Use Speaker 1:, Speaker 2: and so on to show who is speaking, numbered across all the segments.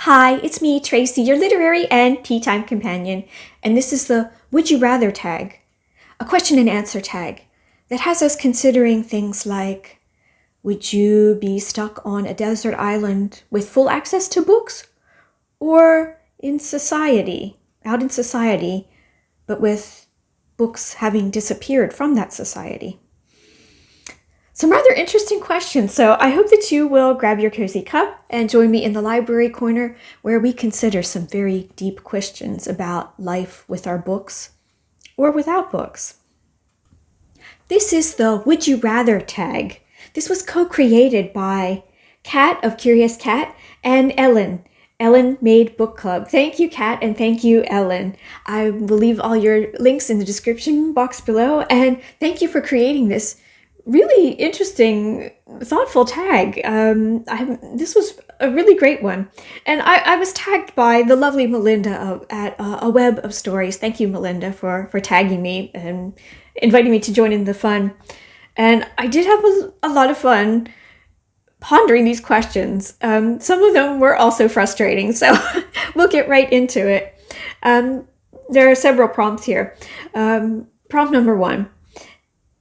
Speaker 1: Hi, it's me, Tracy, your literary and tea time companion, and this is the Would You Rather tag, a question and answer tag that has us considering things like, would you be stuck on a desert island with full access to books, or out in society, but with books having disappeared from that society? Some rather interesting questions, so I hope that you will grab your cozy cup and join me in the library corner where we consider some very deep questions about life with our books or without books. This is the Would You Rather tag. This was co-created by Kat of Curious Cat and Ellen. Ellen made book club. Thank you, Kat, and thank you, Ellen. I will leave all your links in the description box below, and thank you for creating this really interesting, thoughtful tag. This was a really great one. And I was tagged by the lovely Melinda at A Web of Stories. Thank you, Melinda, for tagging me and inviting me to join in the fun. And I did have a lot of fun pondering these questions. Some of them were also frustrating, so we'll get right into it. There are several prompts here. Prompt number 1.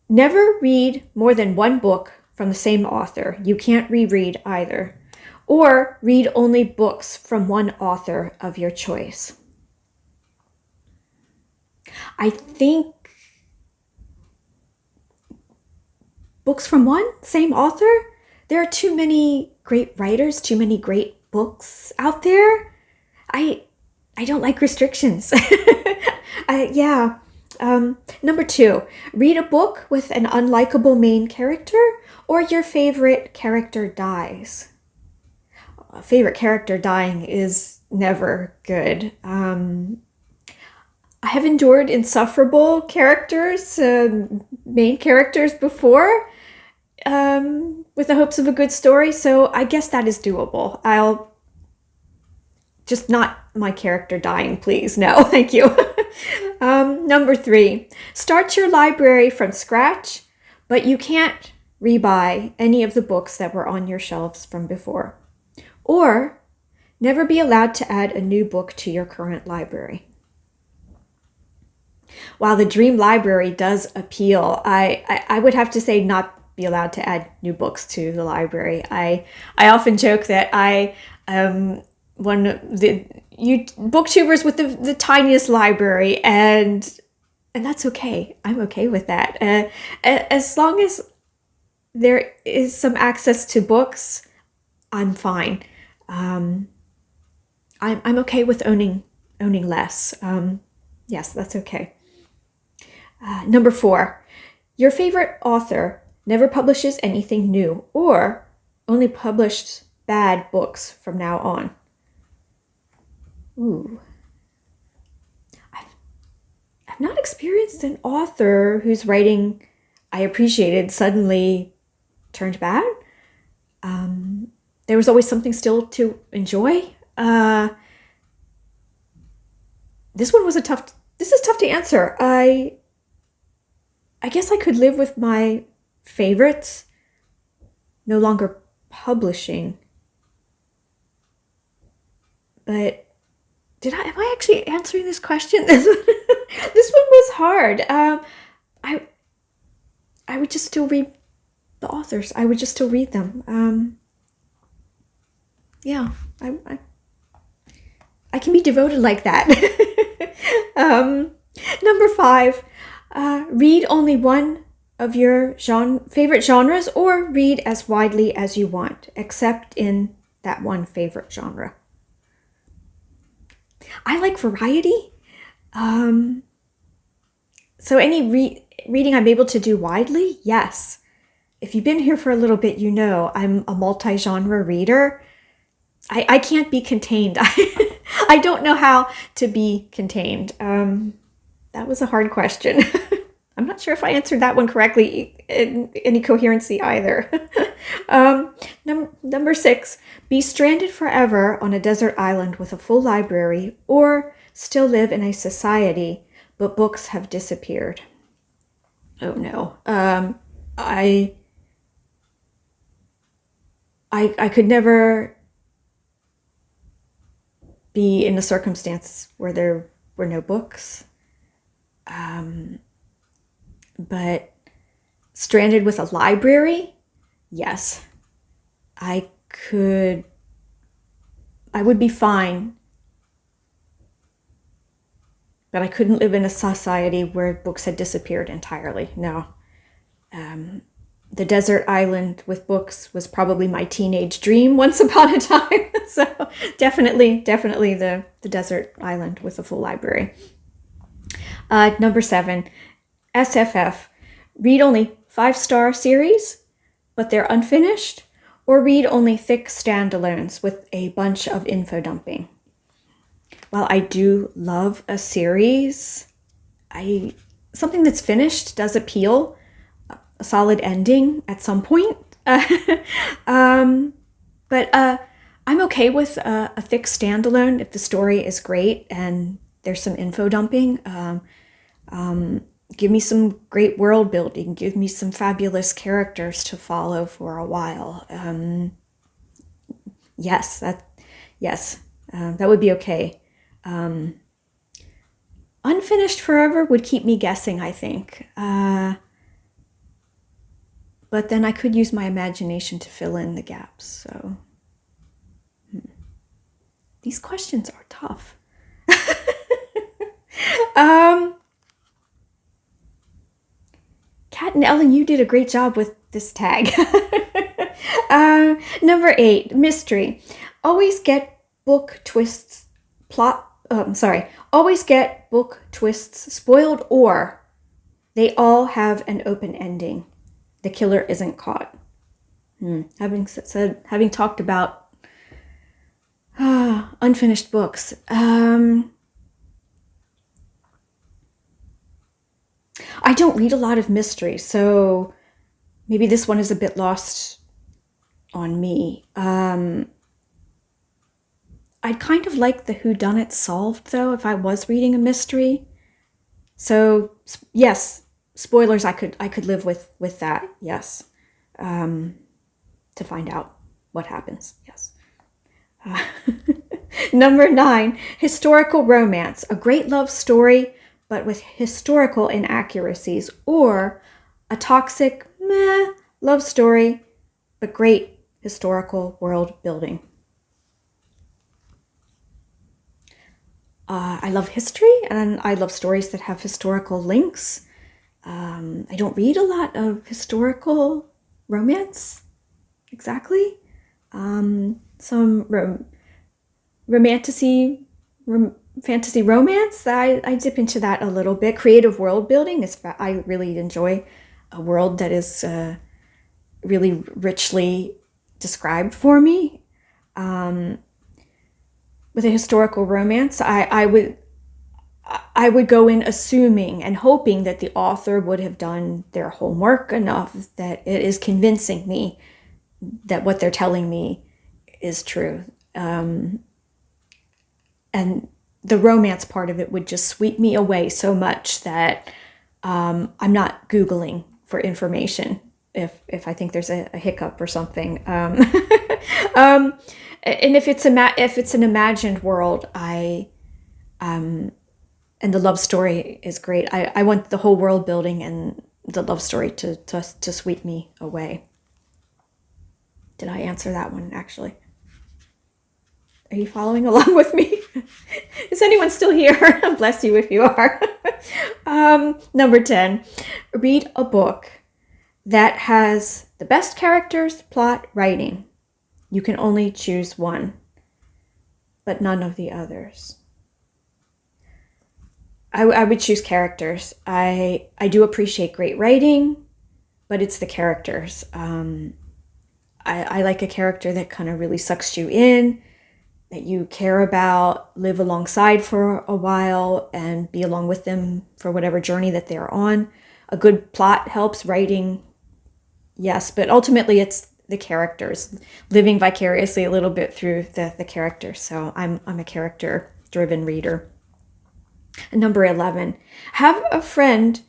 Speaker 1: Never read more than one book from the same author. You can't reread either. Or read only books from one author of your choice. I think books from one same author? There are too many great writers, too many great books out there. I don't like restrictions. Number 2, read a book with an unlikable main character or your favorite character dies. A favorite character dying is never good. I have endured insufferable characters, main characters before, with the hopes of a good story, so I guess that is doable. I'll just not my character dying, please. No, thank you. Number 3, start your library from scratch, but you can't rebuy any of the books that were on your shelves from before. Or never be allowed to add a new book to your current library. While the dream library does appeal, I would have to say not be allowed to add new books to the library. I often joke that I one of the booktubers with the tiniest library, and that's okay. I'm okay with that. As long as there is some access to books, I'm fine. I'm okay with owning less. Yes, that's okay. Number 4, your favorite author never publishes anything new or only published bad books from now on. Ooh. I've not experienced an author whose writing I appreciated suddenly turned bad. There was always something still to enjoy. This is tough to answer. I guess I could live with my favorites no longer publishing. But am I actually answering this question? This one was hard. I would just still read the authors. I would just still read them. I can be devoted like that. Number 5, read only one of your favorite genres, or read as widely as you want, except in that one favorite genre. I like variety. So any reading I'm able to do widely, yes. If you've been here for a little bit, you know I'm a multi-genre reader. I can't be contained. I don't know how to be contained. That was a hard question. I'm not sure if I answered that one correctly in any coherency either. Number 6, be stranded forever on a desert island with a full library, or still live in a society, but books have disappeared. Oh no. I could never be in a circumstance where there were no books. But stranded with a library, yes, I would be fine, but I couldn't live in a society where books had disappeared entirely. No. The desert island with books was probably my teenage dream once upon a time. So definitely the desert island with a full library. Number 7, SFF. Read only 5-star series, but they're unfinished, or read only thick standalones with a bunch of info dumping. While I do love a series, something that's finished does appeal. A solid ending at some point. But I'm okay with a thick standalone if the story is great and there's some info dumping. Give me some great world building. Give me some fabulous characters to follow for a while. Yes, that would be okay. Unfinished forever would keep me guessing, I think. But then I could use my imagination to fill in the gaps. So these questions are tough. Kat and Ellen, you did a great job with this tag. Number 8, mystery. Always get book twists Always get book twists spoiled, or they all have an open ending. The killer isn't caught. Having talked about unfinished books, I don't read a lot of mystery, so maybe this one is a bit lost on me. I'd kind of like the whodunit solved, though, if I was reading a mystery. So yes, spoilers, I could live with that, yes. To find out what happens, yes. Number 9, historical romance. A great love story, but with historical inaccuracies. Or a toxic, love story, but great historical world building. I love history, and I love stories that have historical links. I don't read a lot of historical romance, exactly. Some fantasy romance, I dip into that a little bit. Creative world building, I really enjoy a world that is really richly described for me. With a historical romance, I would go in assuming and hoping that the author would have done their homework enough that it is convincing me that what they're telling me is true. And the romance part of it would just sweep me away so much that I'm not Googling for information if I think there's a hiccup or something. And if it's an imagined world, and the love story is great, I want the whole world building and the love story to sweep me away. Did I answer that one, actually? Are you following along with me? Is anyone still here? Bless you if you are. Number 10, read a book that has the best characters, plot, writing. You can only choose one, but none of the others. I would choose characters. I do appreciate great writing, but it's the characters. I like a character that kind of really sucks you in, that you care about, live alongside for a while, and be along with them for whatever journey that they're on. A good plot helps, writing, yes, but ultimately it's the characters, living vicariously a little bit through the characters. So I'm a character-driven reader. And number 11, have a friend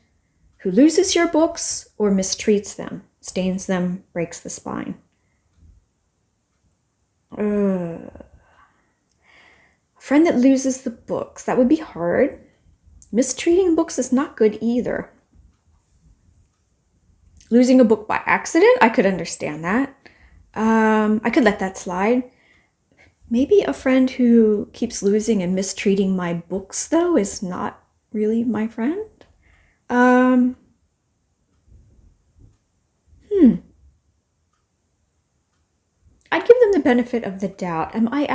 Speaker 1: who loses your books or mistreats them, stains them, breaks the spine. Friend that loses the books. That would be hard. Mistreating books is not good either. Losing a book by accident, I could understand that. I could let that slide. Maybe a friend who keeps losing and mistreating my books, though, is not really my friend. I'd give them the benefit of the doubt. Am I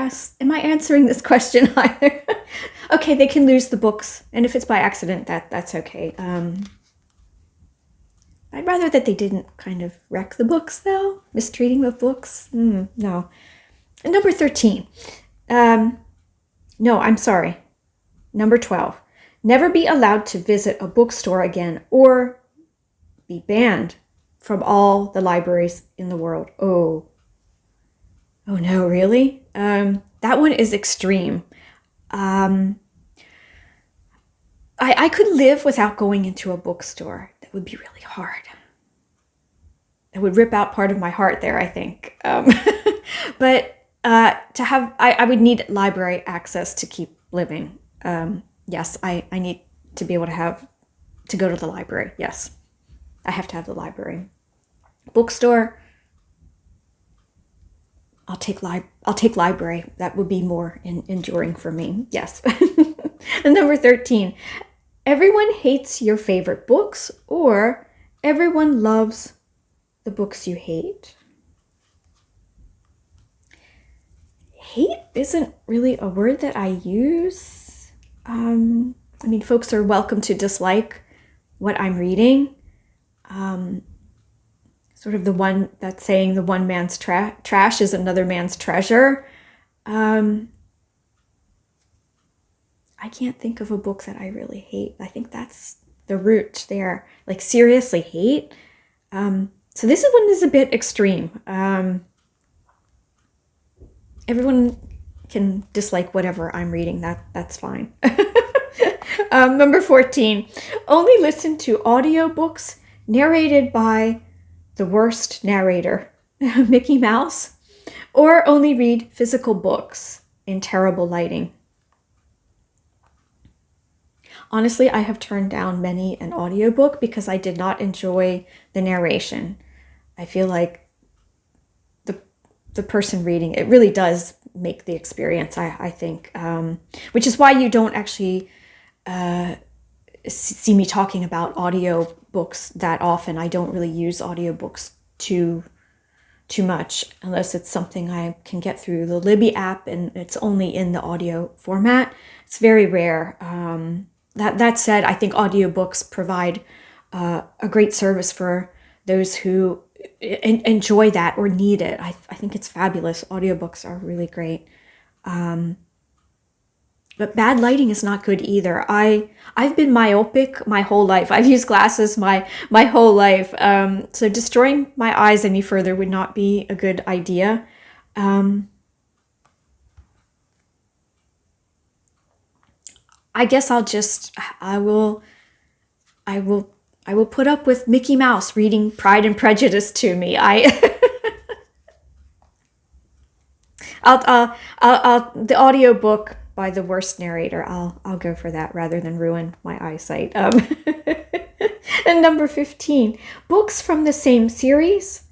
Speaker 1: answering this question either? Okay, they can lose the books, and if it's by accident, that's okay. I'd rather that they didn't kind of wreck the books, though. Mistreating the books, no. And number 13. No, I'm sorry. Number 12. Never be allowed to visit a bookstore again or be banned from all the libraries in the world. Oh no, really? That one is extreme. I could live without going into a bookstore. That would be really hard. That would rip out part of my heart there, I think. But to have, I would need library access to keep living. Yes, I need to be able to go to the library. Yes, I have to have the library. Bookstore, I'll take library. That would be more enduring for me. Yes. And number 13, everyone hates your favorite books or everyone loves the books you hate. Hate isn't really a word that I use. Folks are welcome to dislike what I'm reading. Sort of the one that's saying the one man's trash is another man's treasure. I can't think of a book that I really hate. I think that's the root there. Like seriously hate. So this one is a bit extreme. Everyone can dislike whatever I'm reading. That's fine. Number 14, only listen to audiobooks narrated by the worst narrator, Mickey Mouse, or only read physical books in terrible lighting. Honestly, I have turned down many an audiobook because I did not enjoy the narration. I feel like the person reading it really does make the experience, I think, which is why you don't actually see me talking about audiobooks that often. I don't really use audiobooks too much unless it's something I can get through the Libby app and it's only in the audio format. It's very rare. That said, I think audiobooks provide a great service for those who enjoy that or need it. I think it's fabulous. Audiobooks are really great. But bad lighting is not good either. I've been myopic my whole life. I've used glasses my whole life. So destroying my eyes any further would not be a good idea. I guess I will put up with Mickey Mouse reading Pride and Prejudice to me. The audiobook by the worst narrator, I'll go for that rather than ruin my eyesight. And number 15, books from the same series,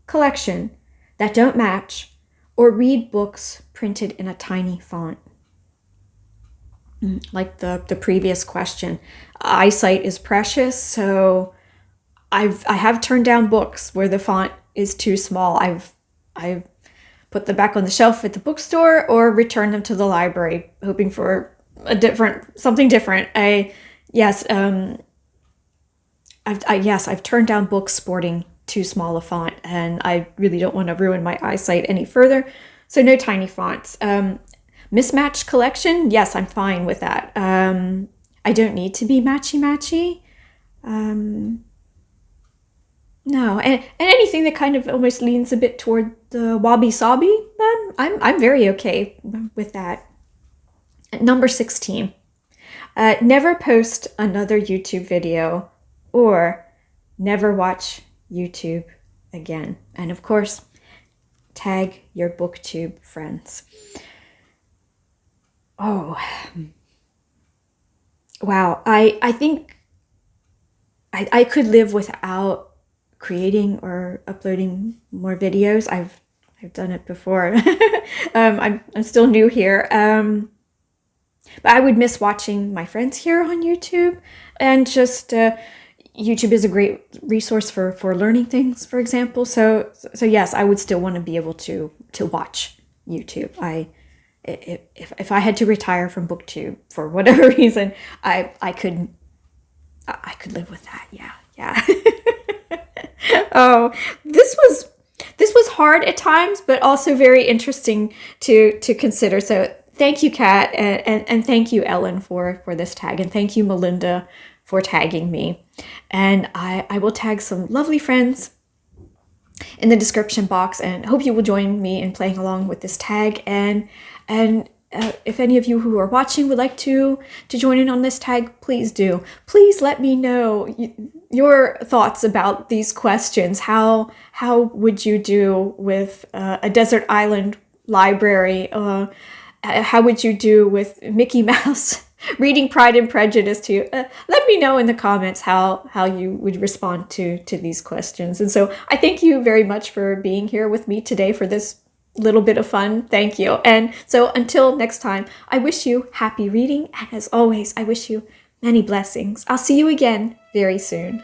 Speaker 1: collection that don't match, or read books printed in a tiny font. Like the previous question, eyesight is precious, so I have turned down books where the font is too small. I've put them back on the shelf at the bookstore or returned them to the library, hoping for something different. I've turned down books sporting too small a font, and I really don't want to ruin my eyesight any further. So no tiny fonts. Mismatched collection, yes, I'm fine with that. I don't need to be matchy-matchy. No, and anything that kind of almost leans a bit toward the wabi-sabi, then I'm very okay with that. Number 16, never post another YouTube video or never watch YouTube again. And of course, tag your BookTube friends. Oh, wow. I think I could live without creating or uploading more videos. I've done it before. I'm still new here. But I would miss watching my friends here on YouTube, and just YouTube is a great resource for learning things, for example. So yes, I would still want to be able to watch YouTube. If I had to retire from BookTube for whatever reason, I could live with that. Yeah, yeah. Oh, this was hard at times, but also very interesting to consider. So thank you, Kat, and thank you, Ellen, for this tag, and thank you, Melinda, for tagging me. And I will tag some lovely friends in the description box, and hope you will join me in playing along with this tag. And if any of you who are watching would like to join in on this tag, please do. Please let me know your thoughts about these questions. How would you do with a desert island library? How would you do with Mickey Mouse reading Pride and Prejudice to you? Let me know in the comments how you would respond to these questions. And so I thank you very much for being here with me today for this little bit of fun. Thank you. And so until next time, I wish you happy reading. And as always, I wish you many blessings. I'll see you again very soon.